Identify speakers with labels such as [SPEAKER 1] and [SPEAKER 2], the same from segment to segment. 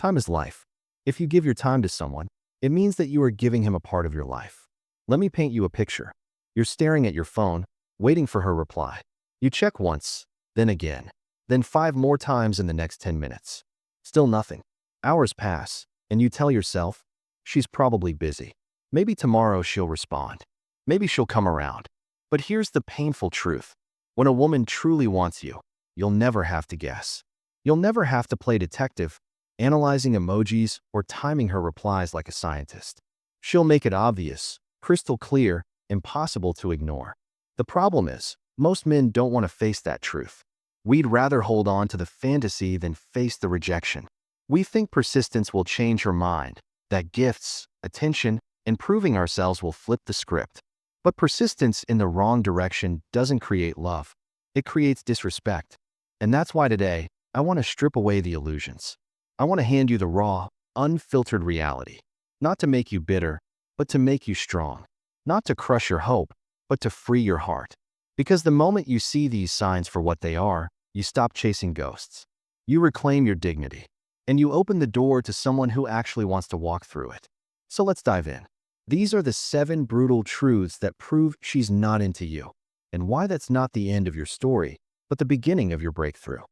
[SPEAKER 1] Time is life. If you give your time to someone, it means that you are giving him a part of your life. Let me paint you a picture. You're staring at your phone, waiting for her reply. You check once, then again, then 5 more times in the next 10 minutes. Still nothing. Hours pass, and you tell yourself, she's probably busy. Maybe tomorrow she'll respond. Maybe she'll come around. But here's the painful truth. When a woman truly wants you, you'll never have to guess. You'll never have to play detective, analyzing emojis or timing her replies like a scientist. She'll make it obvious, crystal clear, impossible to ignore. The problem is, most men don't want to face that truth. We'd rather hold on to the fantasy than face the rejection. We think persistence will change her mind, that gifts, attention, and proving ourselves will flip the script. But persistence in the wrong direction doesn't create love. It creates disrespect. And that's why today, I want to strip away the illusions. I want to hand you the raw, unfiltered reality. Not to make you bitter, but to make you strong. Not to crush your hope, but to free your heart. Because the moment you see these signs for what they are, you stop chasing ghosts. You reclaim your dignity. And you open the door to someone who actually wants to walk through it. So let's dive in. These are the 7 brutal truths that prove she's not into you, and why that's not the end of your story, but the beginning of your breakthrough.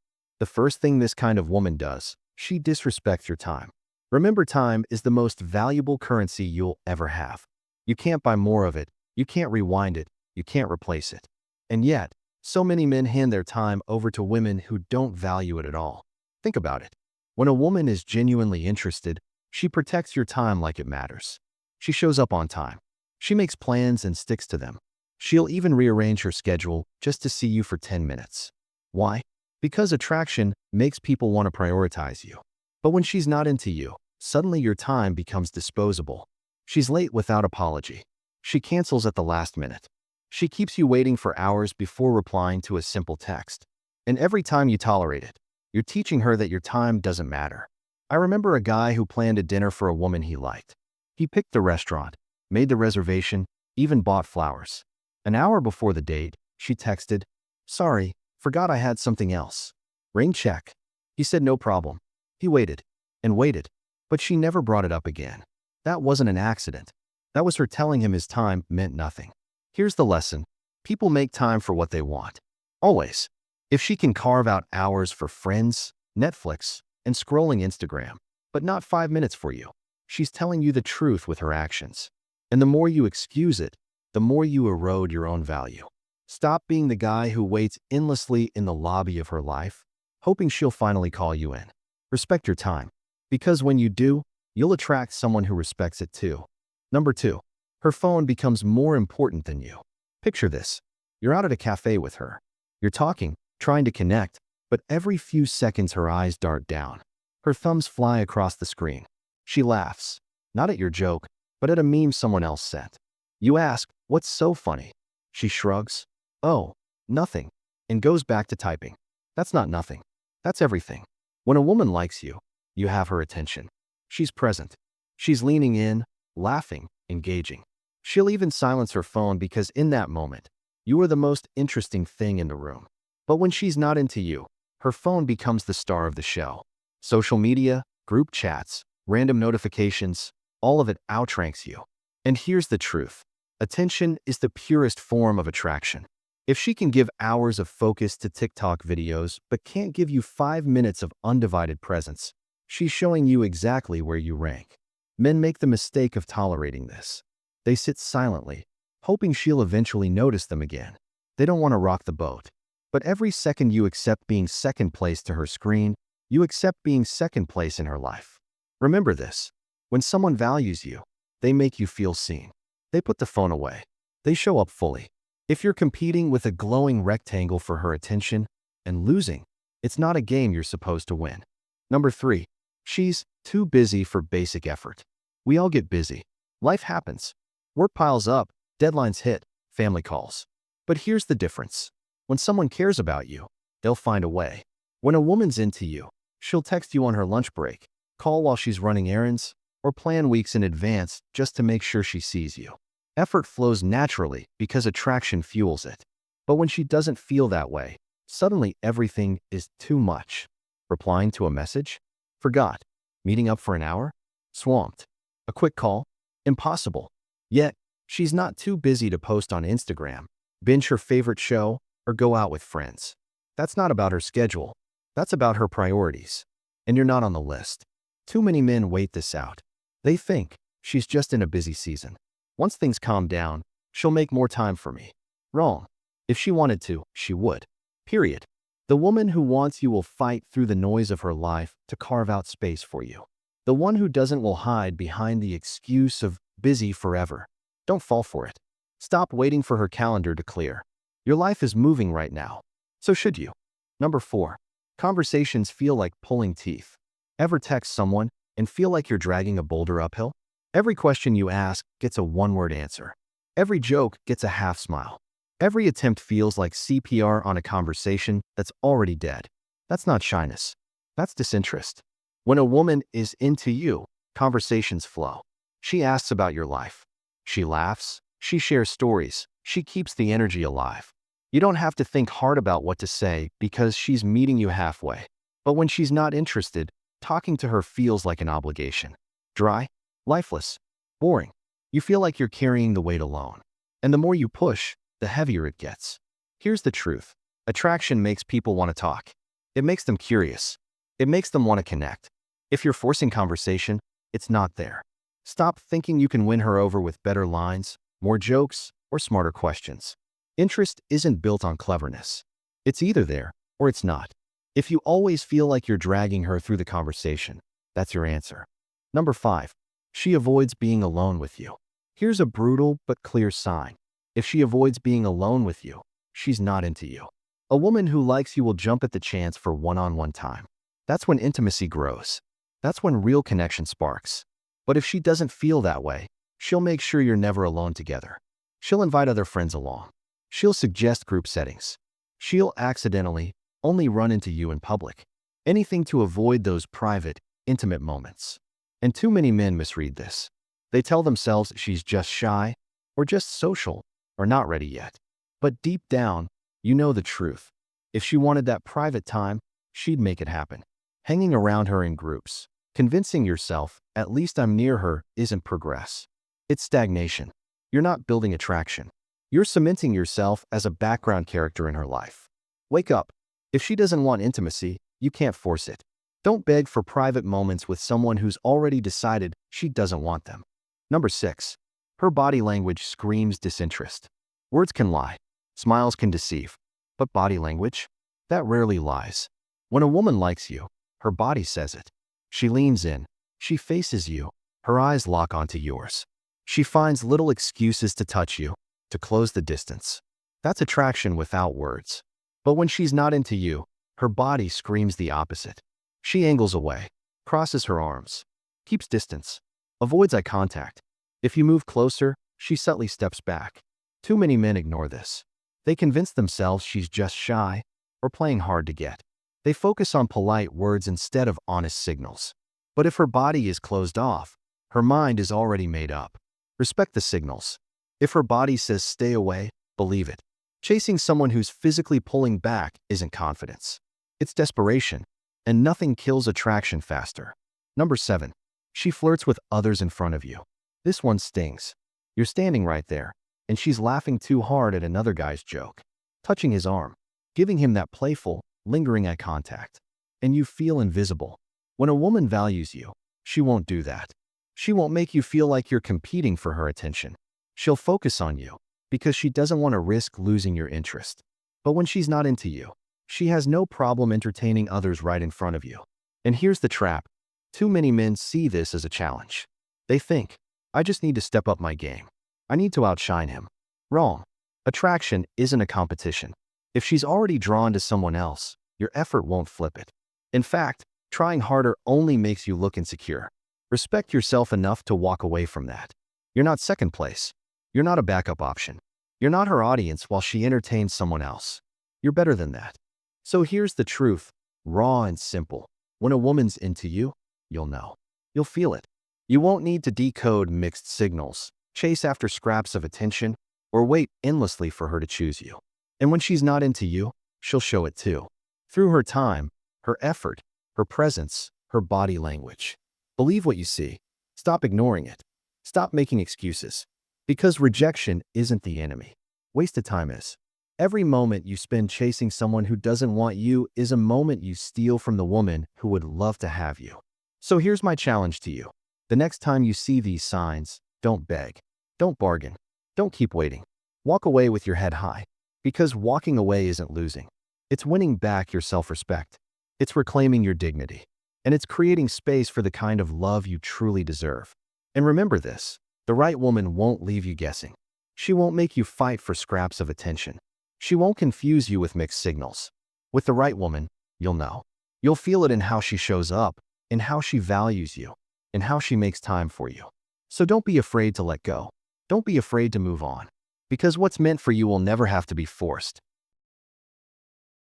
[SPEAKER 1] The first thing this kind of woman does, she disrespects your time. Remember, time is the most valuable currency you'll ever have. You can't buy more of it, you can't rewind it, you can't replace it. And yet, so many men hand their time over to women who don't value it at all. Think about it. When a woman is genuinely interested, she protects your time like it matters. She shows up on time. She makes plans and sticks to them. She'll even rearrange her schedule just to see you for 10 minutes. Why? Because attraction makes people want to prioritize you. But when she's not into you, suddenly your time becomes disposable. She's late without apology. She cancels at the last minute. She keeps you waiting for hours before replying to a simple text. And every time you tolerate it, you're teaching her that your time doesn't matter. I remember a guy who planned a dinner for a woman he liked. He picked the restaurant, made the reservation, even bought flowers. An hour before the date, she texted, "Sorry, forgot I had something else. Rain check." He said no problem. He waited and waited, but she never brought it up again. That wasn't an accident. That was her telling him his time meant nothing. Here's the lesson. People make time for what they want. Always. If she can carve out hours for friends, Netflix, and scrolling Instagram, but not 5 minutes for you, she's telling you the truth with her actions. And the more you excuse it, the more you erode your own value. Stop being the guy who waits endlessly in the lobby of her life, hoping she'll finally call you in. Respect your time. Because when you do, you'll attract someone who respects it too. Number 2. Her phone becomes more important than you. Picture this. You're out at a cafe with her. You're talking, trying to connect, but every few seconds her eyes dart down. Her thumbs fly across the screen. She laughs, not at your joke, but at a meme someone else sent. You ask, "What's so funny?" She shrugs, "Oh, nothing," and goes back to typing. That's not nothing. That's everything. When a woman likes you, you have her attention. She's present. She's leaning in, laughing, engaging. She'll even silence her phone because in that moment, you are the most interesting thing in the room. But when she's not into you, her phone becomes the star of the show. Social media, group chats, random notifications, all of it outranks you. And here's the truth. Attention is the purest form of attraction. If she can give hours of focus to TikTok videos but can't give you 5 minutes of undivided presence, she's showing you exactly where you rank. Men make the mistake of tolerating this. They sit silently, hoping she'll eventually notice them again. They don't want to rock the boat. But every second you accept being second place to her screen, you accept being second place in her life. Remember this. When someone values you, they make you feel seen. They put the phone away. They show up fully. If you're competing with a glowing rectangle for her attention and losing, it's not a game you're supposed to win. Number 3. She's too busy for basic effort. We all get busy. Life happens. Work piles up, deadlines hit, family calls. But here's the difference. When someone cares about you, they'll find a way. When a woman's into you, she'll text you on her lunch break, call while she's running errands, or plan weeks in advance just to make sure she sees you. Effort flows naturally because attraction fuels it. But when she doesn't feel that way, suddenly everything is too much. Replying to a message? Forgot. Meeting up for an hour? Swamped. A quick call? Impossible. Yet, she's not too busy to post on Instagram, binge her favorite show, or go out with friends. That's not about her schedule. That's about her priorities. And you're not on the list. Too many men wait this out. They think, she's just in a busy season. Once things calm down, she'll make more time for me. Wrong. If she wanted to, she would. Period. The woman who wants you will fight through the noise of her life to carve out space for you. The one who doesn't will hide behind the excuse of busy forever. Don't fall for it. Stop waiting for her calendar to clear. Your life is moving right now. So should you. Number 4. Conversations feel like pulling teeth. Ever text someone and feel like you're dragging a boulder uphill? Every question you ask gets a one-word answer. Every joke gets a half smile. Every attempt feels like CPR on a conversation that's already dead. That's not shyness. That's disinterest. When a woman is into you, conversations flow. She asks about your life. She laughs. She shares stories. She keeps the energy alive. You don't have to think hard about what to say because she's meeting you halfway. But when she's not interested, talking to her feels like an obligation. Dry, lifeless, boring. You feel like you're carrying the weight alone. And the more you push, the heavier it gets. Here's the truth. Attraction makes people want to talk. It makes them curious. It makes them want to connect. If you're forcing conversation, it's not there. Stop thinking you can win her over with better lines, more jokes, or smarter questions. Interest isn't built on cleverness. It's either there or it's not. If you always feel like you're dragging her through the conversation, that's your answer. Number 5. She avoids being alone with you. Here's a brutal but clear sign. If she avoids being alone with you, she's not into you. A woman who likes you will jump at the chance for one-on-one time. That's when intimacy grows. That's when real connection sparks. But if she doesn't feel that way, she'll make sure you're never alone together. She'll invite other friends along. She'll suggest group settings. She'll accidentally only run into you in public. Anything to avoid those private, intimate moments. And too many men misread this. They tell themselves she's just shy, or just social, or not ready yet. But deep down, you know the truth. If she wanted that private time, she'd make it happen. Hanging around her in groups, convincing yourself, at least I'm near her, isn't progress. It's stagnation. You're not building attraction. You're cementing yourself as a background character in her life. Wake up. If she doesn't want intimacy, you can't force it. Don't beg for private moments with someone who's already decided she doesn't want them. Number 6. Her body language screams disinterest. Words can lie. Smiles can deceive. But body language? That rarely lies. When a woman likes you, her body says it. She leans in. She faces you. Her eyes lock onto yours. She finds little excuses to touch you, to close the distance. That's attraction without words. But when she's not into you, her body screams the opposite. She angles away, crosses her arms, keeps distance, avoids eye contact. If you move closer, she subtly steps back. Too many men ignore this. They convince themselves she's just shy or playing hard to get. They focus on polite words instead of honest signals. But if her body is closed off, her mind is already made up. Respect the signals. If her body says stay away, believe it. Chasing someone who's physically pulling back isn't confidence. It's desperation, and nothing kills attraction faster. Number 7. She flirts with others in front of you. This one stings. You're standing right there, and she's laughing too hard at another guy's joke, touching his arm, giving him that playful, lingering eye contact. And you feel invisible. When a woman values you, she won't do that. She won't make you feel like you're competing for her attention. She'll focus on you because she doesn't want to risk losing your interest. But when she's not into you, she has no problem entertaining others right in front of you. And here's the trap. Too many men see this as a challenge. They think, I just need to step up my game. I need to outshine him. Wrong. Attraction isn't a competition. If she's already drawn to someone else, your effort won't flip it. In fact, trying harder only makes you look insecure. Respect yourself enough to walk away from that. You're not second place. You're not a backup option. You're not her audience while she entertains someone else. You're better than that. So here's the truth, raw and simple. When a woman's into you, you'll know. You'll feel it. You won't need to decode mixed signals, chase after scraps of attention, or wait endlessly for her to choose you. And when she's not into you, she'll show it too. Through her time, her effort, her presence, her body language. Believe what you see. Stop ignoring it. Stop making excuses. Because rejection isn't the enemy. Wasted time is. Every moment you spend chasing someone who doesn't want you is a moment you steal from the woman who would love to have you. So here's my challenge to you. The next time you see these signs, don't beg. Don't bargain. Don't keep waiting. Walk away with your head high. Because walking away isn't losing. It's winning back your self-respect. It's reclaiming your dignity. And it's creating space for the kind of love you truly deserve. And remember this, the right woman won't leave you guessing. She won't make you fight for scraps of attention. She won't confuse you with mixed signals. With the right woman, you'll know. You'll feel it in how she shows up, in how she values you, in how she makes time for you. So don't be afraid to let go. Don't be afraid to move on. Because what's meant for you will never have to be forced.